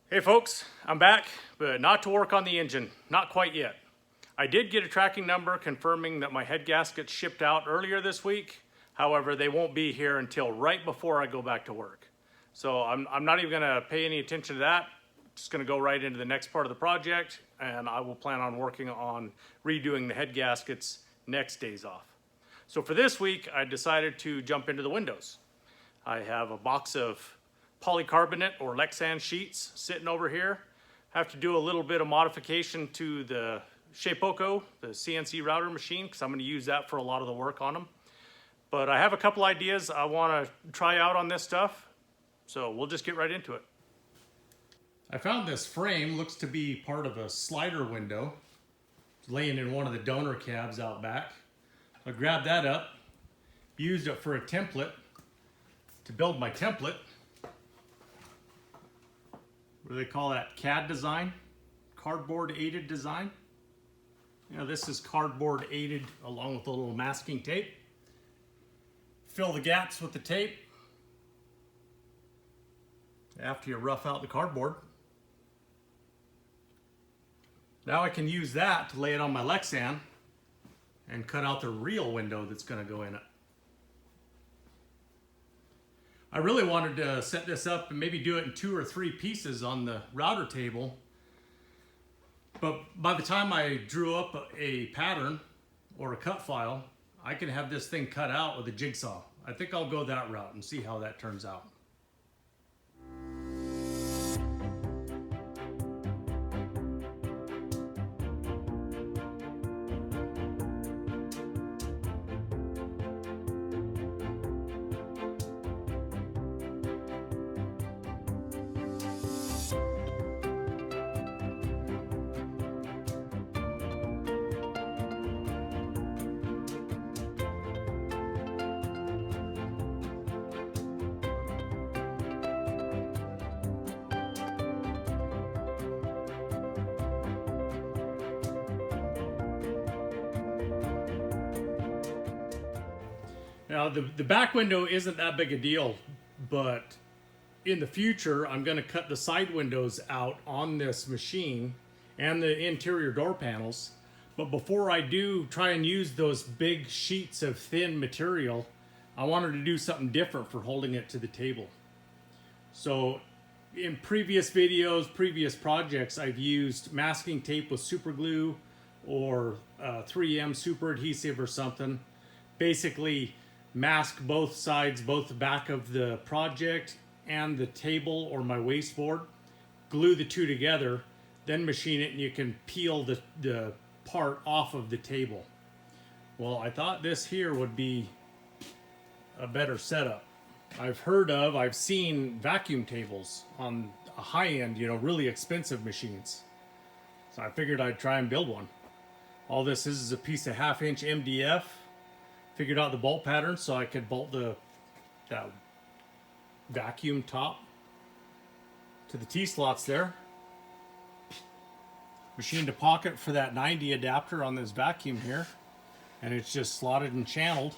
Hey folks, I'm back, but not to work on the engine, not quite yet. I did get a tracking number confirming that my head gaskets shipped out earlier this week. However, they won't be here until right before I go back to work. So I'm not even gonna pay any attention to that. Just gonna go right into the next part of the project, and I will plan on working on redoing the head gaskets next days off. So for this week, I decided to jump into the windows. I have a box of polycarbonate or Lexan sheets sitting over here. Have to do a little bit of modification to the Shapeoko, the CNC router machine, because I'm going to use that for a lot of the work on them. But I have a couple ideas I want to try out on this stuff, so we'll just get right into it. I found this frame, looks to be part of a slider window, laying in one of the donor cabs out back. I grabbed that up, used it for a template to build my template. What do they call that? CAD design? Cardboard aided design? You know, this is cardboard aided along with a little masking tape. Fill the gaps with the tape after you rough out the cardboard. Now I can use that to lay it on my Lexan and cut out the real window that's going to go in it. I really wanted to set this up and maybe do it in 2 or 3 pieces on the router table. But by the time I drew up a pattern or a cut file, I can have this thing cut out with a jigsaw. I think I'll go that route and see how that turns out. Now the back window isn't that big a deal, but in the future I'm going to cut the side windows out on this machine and the interior door panels. But before I do try and use those big sheets of thin material, I wanted to do something different for holding it to the table. So in previous videos, previous projects, I've used masking tape with super glue or 3M super adhesive or something. Basically mask both sides, both the back of the project and the table or my wasteboard, glue the two together, then machine it, and you can peel the part off of the table. Well, I thought this here would be a better setup. I've seen vacuum tables on a high-end, really expensive machines. So I figured I'd try and build one. All this is a piece of 1/2-inch MDF. Figured out the bolt pattern so I could bolt that vacuum top to the T-slots there. Machined a pocket for that 90 adapter on this vacuum here, and it's just slotted and channeled.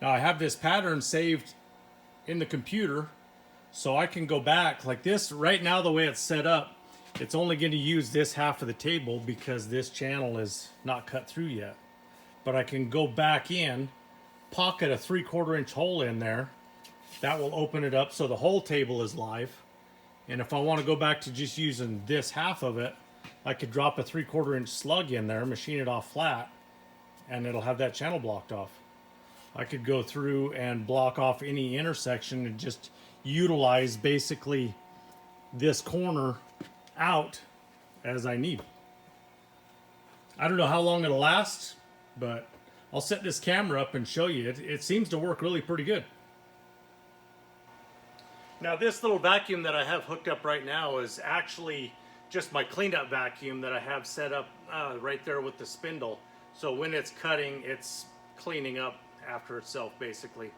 Now I have this pattern saved in the computer, so I can go back like this. Right now, the way it's set up, it's only going to use this half of the table because this channel is not cut through yet. But I can go back in, pocket a 3/4 inch hole in there. That will open it up so the whole table is live. And if I want to go back to just using this half of it, I could drop a 3/4 inch slug in there, machine it off flat, and it'll have that channel blocked off. I could go through and block off any intersection and just utilize basically this corner out as I need. I don't know how long it'll last, but I'll set this camera up and show you. It seems to work really pretty good. Now this little vacuum that I have hooked up right now is actually just my cleanup vacuum that I have set up right there with the spindle. So when it's cutting, it's cleaning up after itself basically.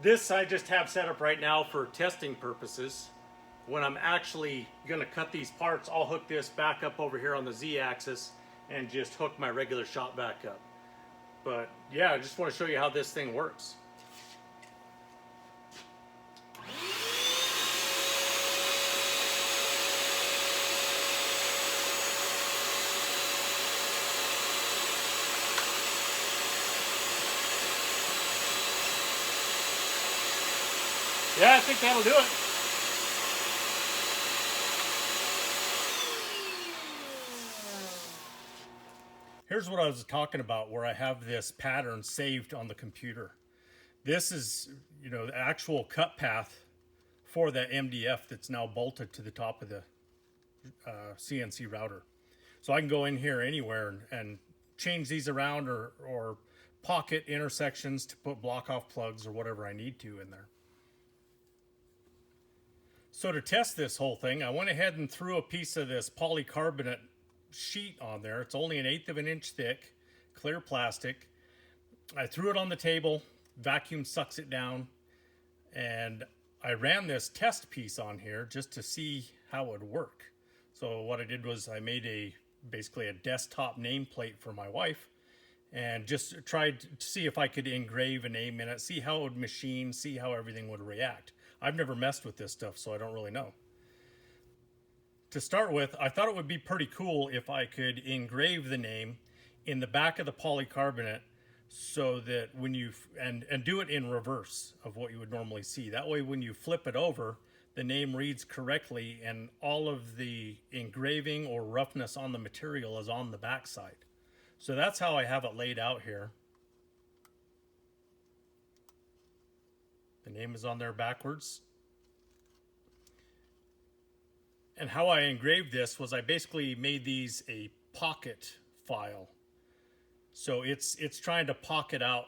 This I just have set up right now for testing purposes. When I'm actually gonna cut these parts, I'll hook this back up over here on the Z-axis and just hook my regular shop back up. But yeah, I just want to show you how this thing works. Yeah, I think that'll do it. Here's what I was talking about, where I have this pattern saved on the computer. This is, the actual cut path for that MDF that's now bolted to the top of the CNC router. So I can go in here anywhere and change these around or pocket intersections to put block off plugs or whatever I need to in there. So to test this whole thing, I went ahead and threw a piece of this polycarbonate sheet on there. It's only 1/8 of an inch thick, clear plastic. I threw it on the table, vacuum sucks it down, and I ran this test piece on here just to see how it would work. So what I did was I made basically a desktop nameplate for my wife and just tried to see if I could engrave a name in it, see how it would machine, see how everything would react. I've never messed with this stuff, so I don't really know. To start with, I thought it would be pretty cool if I could engrave the name in the back of the polycarbonate, so that when you and do it in reverse of what you would normally see. That way when you flip it over, the name reads correctly and all of the engraving or roughness on the material is on the back side. So that's how I have it laid out here. The name is on there backwards. And how I engraved this was I basically made these a pocket file. So it's trying to pocket out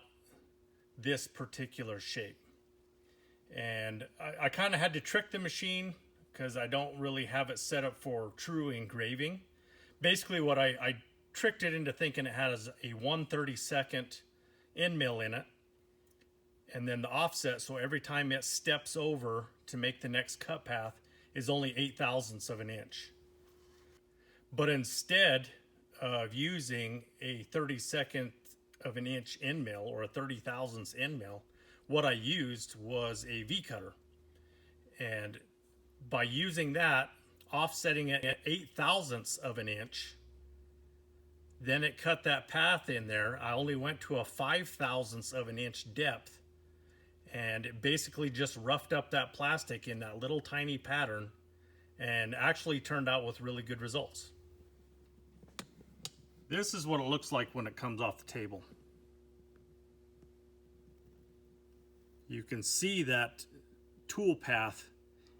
this particular shape. And I kind of had to trick the machine because I don't really have it set up for true engraving. Basically what I tricked it into thinking it has a 1/32 end mill in it. And then the offset, so every time it steps over to make the next cut path, is only 8/1000ths of an inch. But instead of using a 32nd of an inch end mill or a 30/1000ths end mill, what I used was a V cutter. And by using that, offsetting it at 8/1000ths of an inch, then it cut that path in there. I only went to a 5/1000ths of an inch depth, and it basically just roughed up that plastic in that little tiny pattern and actually turned out with really good results. This is what it looks like when it comes off the table. You can see that tool path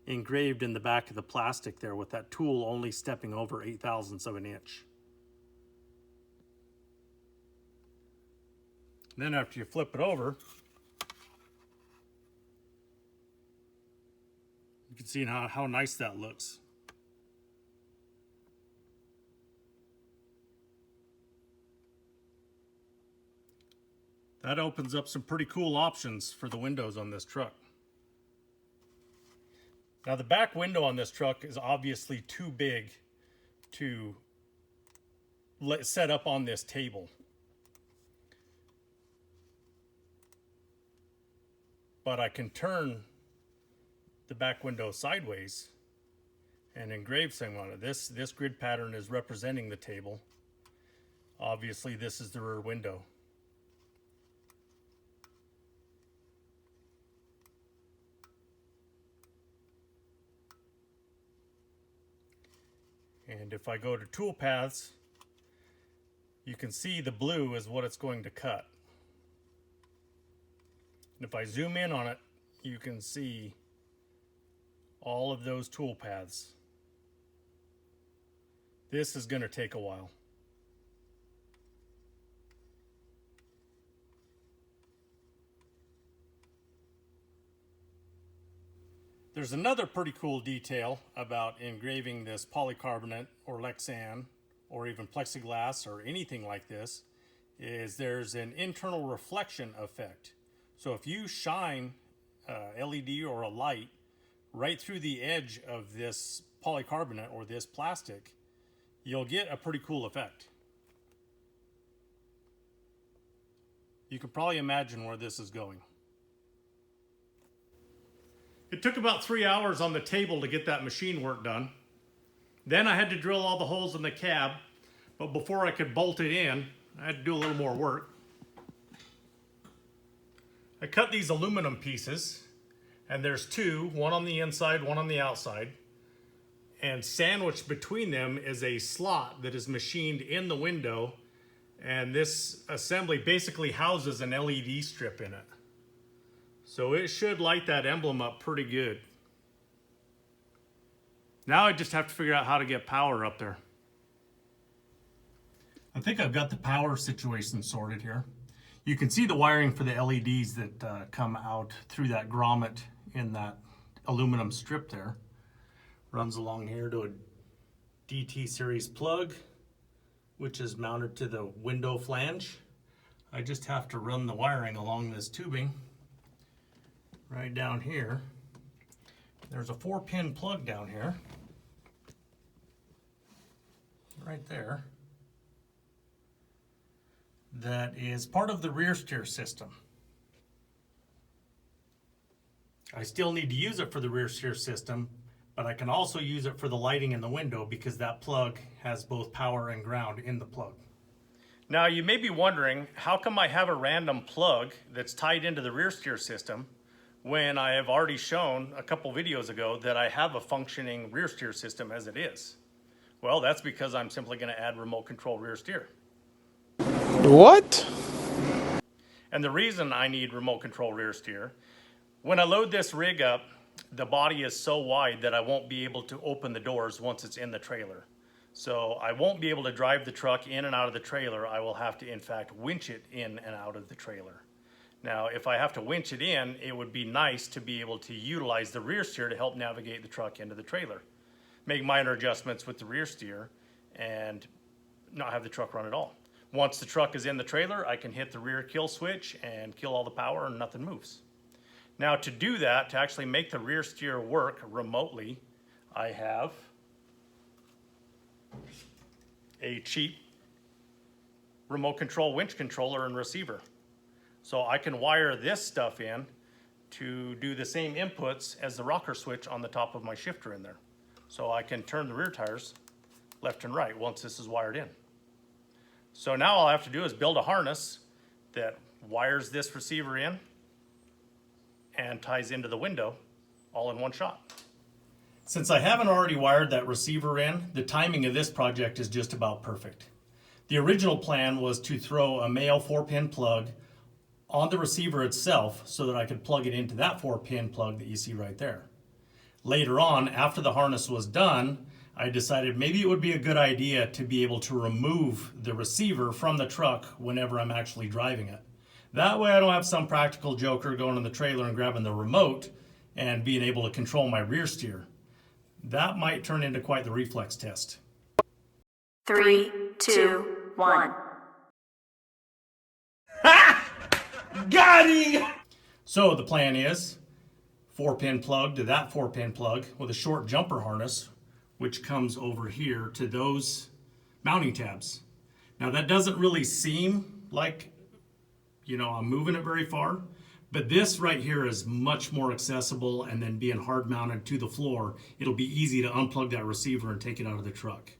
engraved in the back of the plastic there, with that tool only stepping over 8/1000ths of an inch. And then after you flip it over, you can see how nice that looks. That opens up some pretty cool options for the windows on this truck. Now the back window on this truck is obviously too big to set up on this table. But I can turn the back window sideways and engrave something on it. This grid pattern is representing the table. Obviously this is the rear window. And if I go to tool paths, you can see the blue is what it's going to cut. And if I zoom in on it, you can see all of those tool paths. This is going to take a while. There's another pretty cool detail about engraving this polycarbonate or Lexan or even plexiglass or anything like this, is there's an internal reflection effect. So if you shine a LED or a light right through the edge of this polycarbonate or this plastic, you'll get a pretty cool effect. You can probably imagine where this is going. It took about 3 hours on the table to get that machine work done. Then I had to drill all the holes in the cab, but before I could bolt it in, I had to do a little more work. I cut these aluminum pieces. And there's two, one on the inside, one on the outside. And sandwiched between them is a slot that is machined in the window. And this assembly basically houses an LED strip in it. So it should light that emblem up pretty good. Now I just have to figure out how to get power up there. I think I've got the power situation sorted here. You can see the wiring for the LEDs that come out through that grommet in that aluminum strip there. Runs along here to a DT series plug, which is mounted to the window flange. I just have to run the wiring along this tubing right down here. There's a 4-pin plug down here, right there, that is part of the rear steer system. I still need to use it for the rear steer system, but I can also use it for the lighting in the window because that plug has both power and ground in the plug. Now you may be wondering, how come I have a random plug that's tied into the rear steer system when I have already shown a couple videos ago that I have a functioning rear steer system as it is? Well, that's because I'm simply going to add remote control rear steer. What? And the reason I need remote control rear steer, when I load this rig up, the body is so wide that I won't be able to open the doors once it's in the trailer. So I won't be able to drive the truck in and out of the trailer. I will have to, in fact, winch it in and out of the trailer. Now, if I have to winch it in, it would be nice to be able to utilize the rear steer to help navigate the truck into the trailer. Make minor adjustments with the rear steer and not have the truck run at all. Once the truck is in the trailer, I can hit the rear kill switch and kill all the power and nothing moves. Now to do that, to actually make the rear steer work remotely, I have a cheap remote control winch controller and receiver. So I can wire this stuff in to do the same inputs as the rocker switch on the top of my shifter in there. So I can turn the rear tires left and right once this is wired in. So now all I have to do is build a harness that wires this receiver in and ties into the window all in one shot. Since I haven't already wired that receiver in, the timing of this project is just about perfect. The original plan was to throw a male 4-pin plug on the receiver itself so that I could plug it into that 4-pin plug that you see right there. Later on, after the harness was done, I decided maybe it would be a good idea to be able to remove the receiver from the truck whenever I'm actually driving it. That way I don't have some practical joker going in the trailer and grabbing the remote and being able to control my rear steer. That might turn into quite the reflex test. 3, 2, 1. Got him! So the plan is 4-pin plug to that 4-pin plug with a short jumper harness, which comes over here to those mounting tabs. Now that doesn't really seem like, I'm moving it very far, but this right here is much more accessible, and then being hard mounted to the floor, it'll be easy to unplug that receiver and take it out of the truck.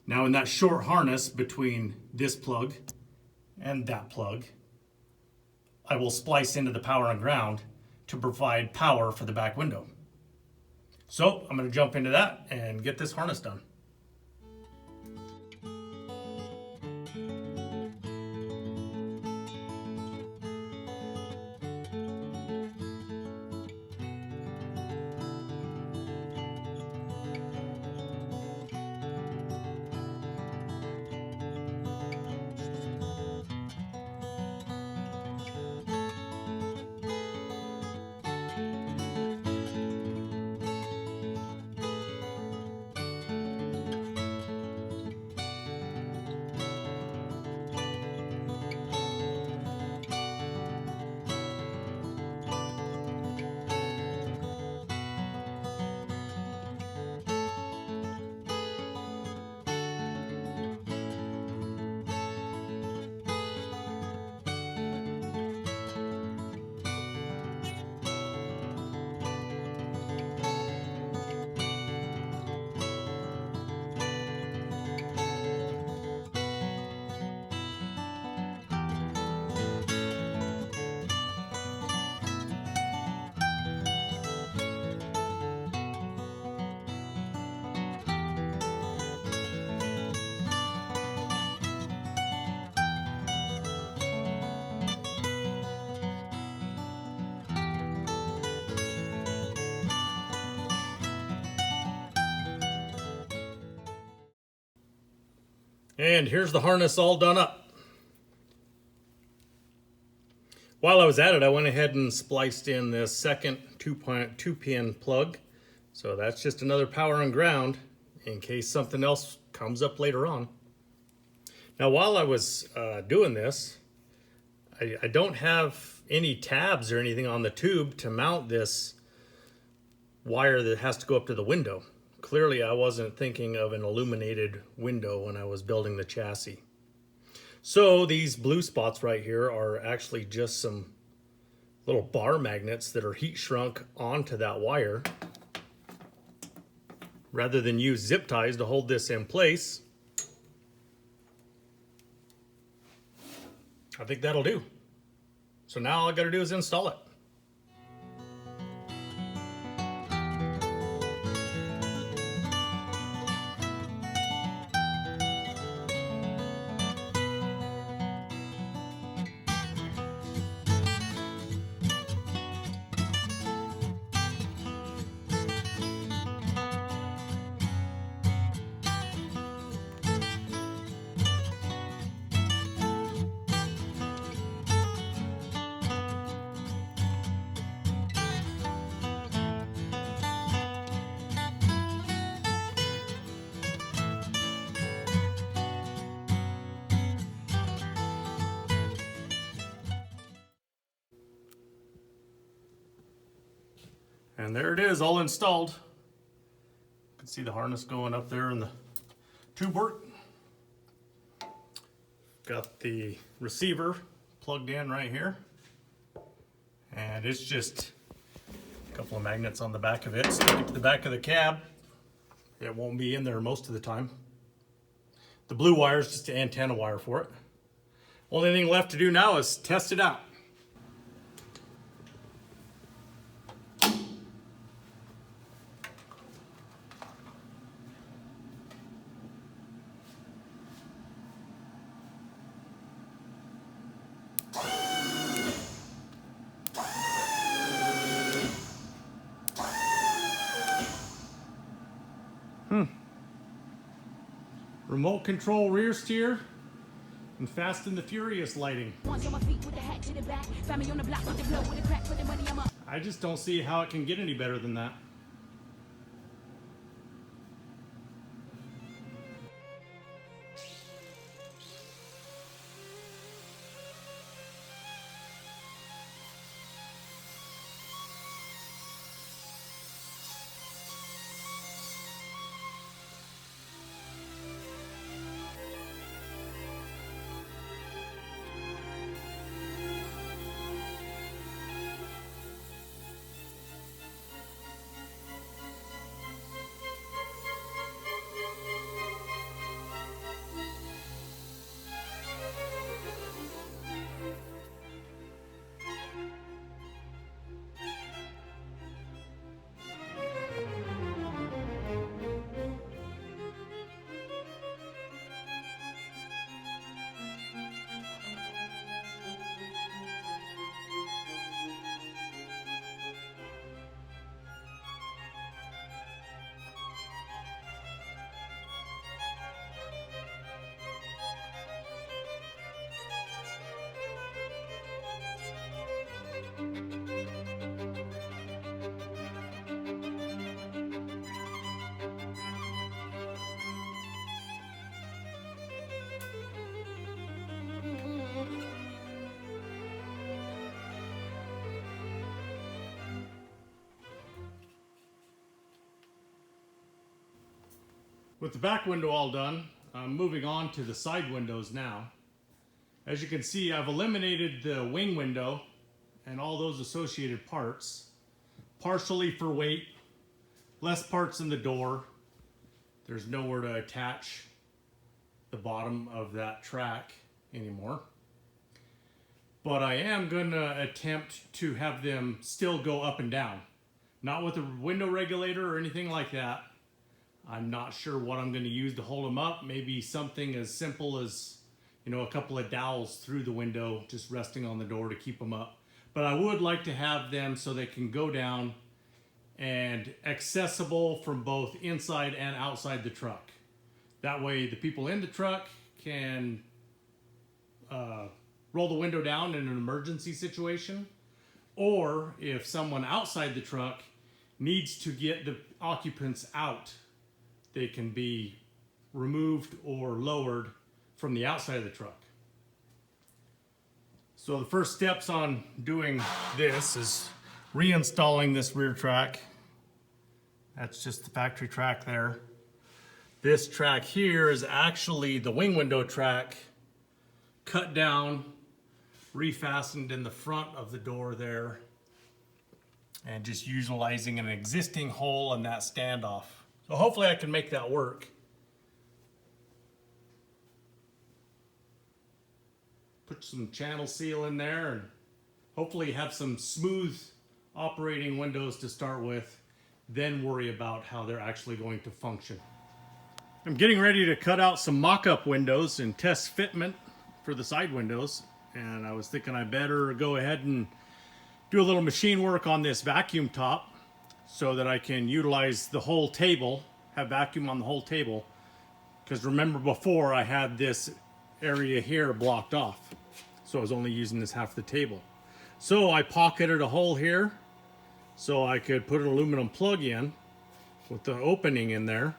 Now in that short harness between this plug and that plug, I will splice into the power and ground to provide power for the back window. So I'm going to jump into that and get this harness done. And here's the harness all done up. While I was at it, I went ahead and spliced in this second 2-pin plug. So that's just another power and ground in case something else comes up later on. Now, while I was doing this, I don't have any tabs or anything on the tube to mount this wire that has to go up to the window. Clearly, I wasn't thinking of an illuminated window when I was building the chassis. So these blue spots right here are actually just some little bar magnets that are heat shrunk onto that wire. Rather than use zip ties to hold this in place, I think that'll do. So now all I gotta do is install it. And there it is, all installed. You can see the harness going up there and the tube work. Got the receiver plugged in right here. And it's just a couple of magnets on the back of it. Stick it to the back of the cab. It won't be in there most of the time. The blue wire is just the antenna wire for it. Only thing left to do now is test it out. Remote control rear steer and Fast and the Furious lighting. I just don't see how it can get any better than that. With the back window all done, I'm moving on to the side windows now. As you can see, I've eliminated the wing window and all those associated parts, partially for weight, less parts in the door. There's nowhere to attach the bottom of that track anymore. But I am going to attempt to have them still go up and down. Not with a window regulator or anything like that. I'm not sure what I'm going to use to hold them up. Maybe something as simple as, you know, a couple of dowels through the window, just resting on the door to keep them up. But I would like to have them so they can go down and accessible from both inside and outside the truck. That way the people in the truck can roll the window down in an emergency situation, or if someone outside the truck needs to get the occupants out, they can be removed or lowered from the outside of the truck. So the first steps on doing this is reinstalling this rear track. That's just the factory track there. This track here is actually the wing window track, cut down, refastened in the front of the door there, and just utilizing an existing hole in that standoff. So hopefully I can make that work. Put some channel seal in there and hopefully have some smooth operating windows to start with, then worry about how they're actually going to function. I'm getting ready to cut out some mock-up windows and test fitment for the side windows, and I was thinking I better go ahead and do a little machine work on this vacuum top so that I can utilize the whole table, have vacuum on the whole table, because remember before I had this area here blocked off, so I was only using this half of the table. So I pocketed a hole here so I could put an aluminum plug in with the opening in there.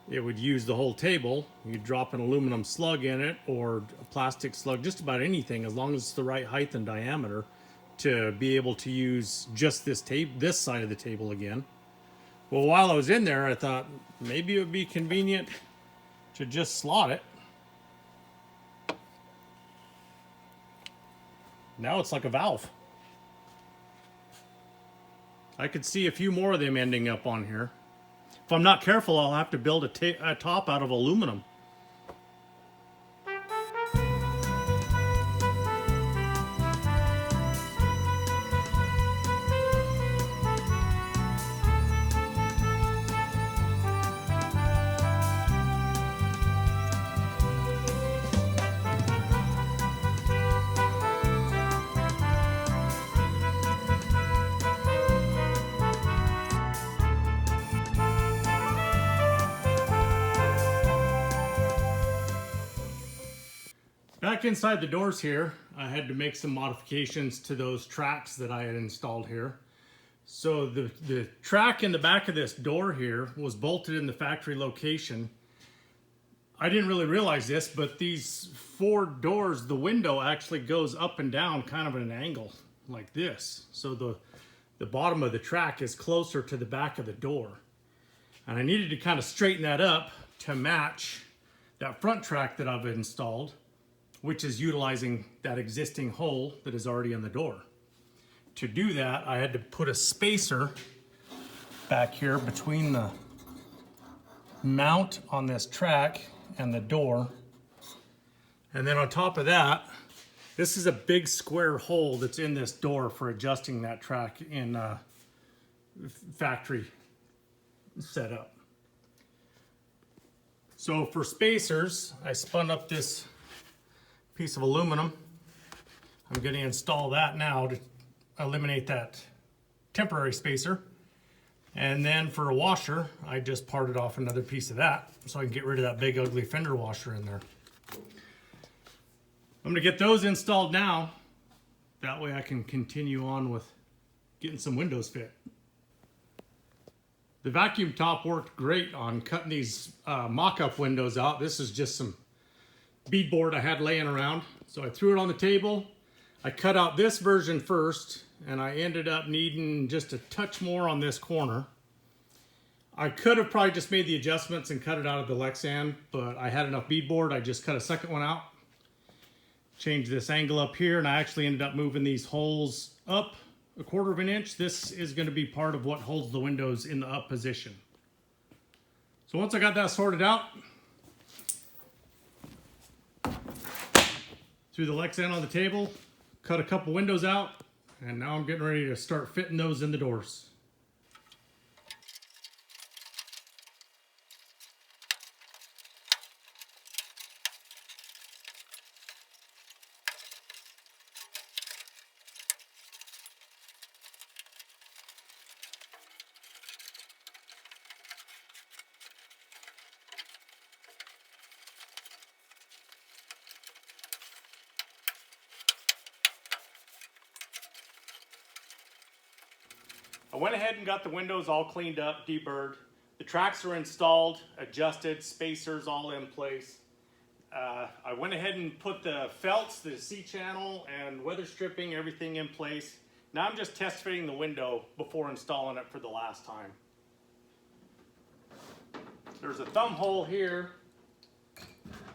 It would use the whole table. You drop an aluminum slug in it or a plastic slug, just about anything, as long as it's the right height and diameter, to be able to use just this side of the table again. Well, while I was in there, I thought maybe it would be convenient to just slot it. Now it's like a valve. I could see a few more of them ending up on here. If I'm not careful, I'll have to build a top out of aluminum. Back inside the doors here, I had to make some modifications to those tracks that I had installed here. So the track in the back of this door here was bolted in the factory location. I didn't really realize this, but these 4 doors, the window actually goes up and down kind of at an angle like this. So the bottom of the track is closer to the back of the door. And I needed to kind of straighten that up to match that front track that I've installed, which is utilizing that existing hole that is already in the door. To do that, I had to put a spacer back here between the mount on this track and the door. And then on top of that, this is a big square hole that's in this door for adjusting that track in factory setup. So for spacers, I spun up this piece of aluminum. I'm going to install that now to eliminate that temporary spacer. And then for a washer, I just parted off another piece of that so I can get rid of that big ugly fender washer in there. I'm going to get those installed now. That way I can continue on with getting some windows fit. The vacuum top worked great on cutting these mock-up windows out. This is just some beadboard I had laying around. So I threw it on the table. I cut out this version first, and I ended up needing just a touch more on this corner. I could have probably just made the adjustments and cut it out of the Lexan, but I had enough beadboard. I just cut a second one out. Changed this angle up here, and I actually ended up moving these holes up 1/4 of an inch. This is going to be part of what holds the windows in the up position. So once I got that sorted out, threw the Lexan on the table, cut a couple windows out, and now I'm getting ready to start fitting those in the doors. went ahead and got the windows all cleaned up, deburred. The tracks are installed, adjusted, spacers all in place. I went ahead and put the felts, the C-channel, and weather stripping, everything in place. Now I'm just test fitting the window before installing it for the last time. There's a thumb hole here,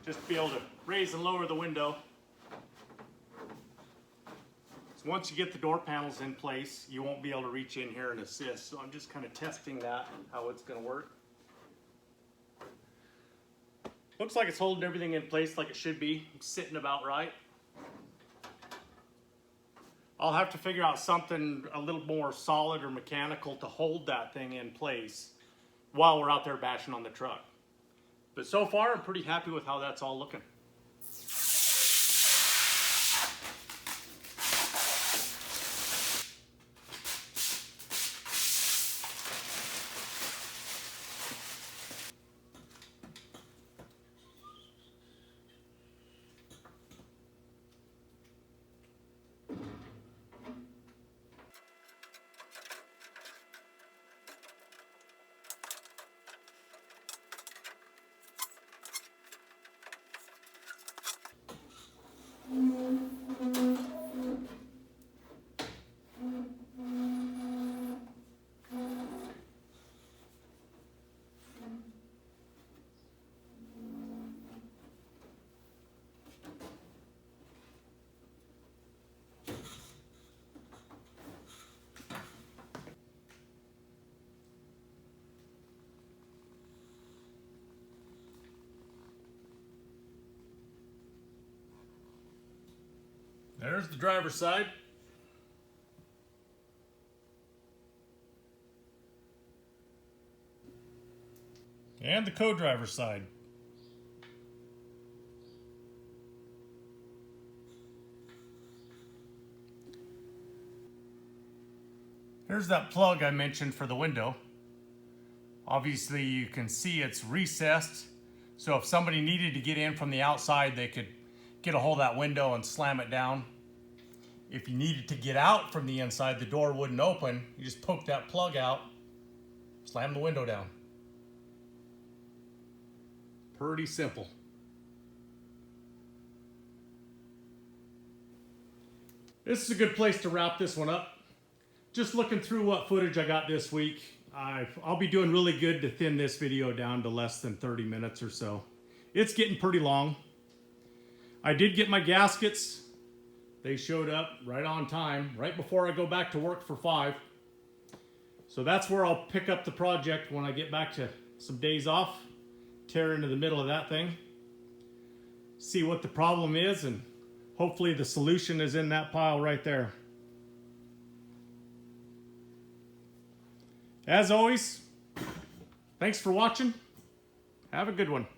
just to be able to raise and lower the window. So once you get the door panels in place, you won't be able to reach in here and assist. So I'm just kind of testing that, how it's going to work. Looks like it's holding everything in place like it should be, sitting about right. I'll have to figure out something a little more solid or mechanical to hold that thing in place while we're out there bashing on the truck. But so far, I'm pretty happy with how that's all looking. There's the driver's side. And the co-driver's side. Here's that plug I mentioned for the window. Obviously you can see it's recessed, so if somebody needed to get in from the outside, they could get a hold of that window and slam it down. If you needed to get out from the inside, the door wouldn't open. You just poke that plug out, slam the window down. Pretty simple. This is a good place to wrap this one up. Just looking through what footage I got this week, I'll be doing really good to thin this video down to less than 30 minutes or so. It's getting pretty long. I did get my gaskets. They showed up right on time, right before I go back to work for 5. So that's where I'll pick up the project when I get back to some days off, tear into the middle of that thing, see what the problem is, and hopefully the solution is in that pile right there. As always, thanks for watching. Have a good one.